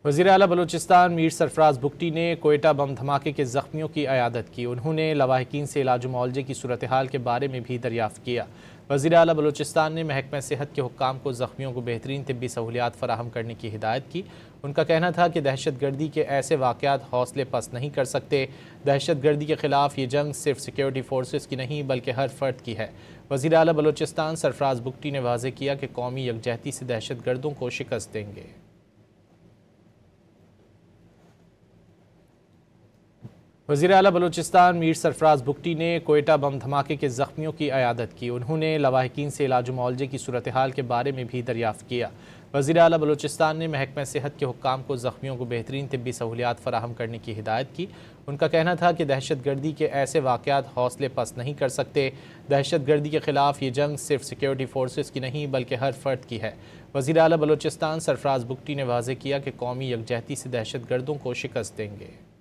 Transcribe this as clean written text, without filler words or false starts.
وزیر اعلیٰ بلوچستان میر سرفراز بگٹی نے کوئٹہ بم دھماکے کے زخمیوں کی عیادت کی۔ انہوں نے لواحقین سے علاج و معالجے کی صورتحال کے بارے میں بھی دریافت کیا۔ وزیر اعلیٰ بلوچستان نے محکمہ صحت کے حکام کو زخمیوں کو بہترین طبی سہولیات فراہم کرنے کی ہدایت کی۔ ان کا کہنا تھا کہ دہشت گردی کے ایسے واقعات حوصلے پست نہیں کر سکتے۔ دہشت گردی کے خلاف یہ جنگ صرف سیکیورٹی فورسز کی نہیں بلکہ ہر فرد کی ہے۔ وزیر اعلیٰ بلوچستان سرفراز بگٹی نے واضح کیا کہ قومی یکجہتی سے دہشت گردوں کو شکست دیں گے۔ وزیر اعلیٰ بلوچستان میر سرفراز بگٹی نے کوئٹہ بم دھماکے کے زخمیوں کی عیادت کی۔ انہوں نے لواحقین سے علاج و معالجے کی صورتحال کے بارے میں بھی دریافت کیا۔ وزیر اعلیٰ بلوچستان نے محکمہ صحت کے حکام کو زخمیوں کو بہترین طبی سہولیات فراہم کرنے کی ہدایت کی۔ ان کا کہنا تھا کہ دہشت گردی کے ایسے واقعات حوصلے پست نہیں کر سکتے۔ دہشت گردی کے خلاف یہ جنگ صرف سیکیورٹی فورسز کی نہیں بلکہ ہر فرد کی ہے۔ وزیر اعلیٰ بلوچستان سرفراز بگٹی نے واضح کیا کہ قومی یکجہتی سے دہشت گردوں کو شکست دیں گے۔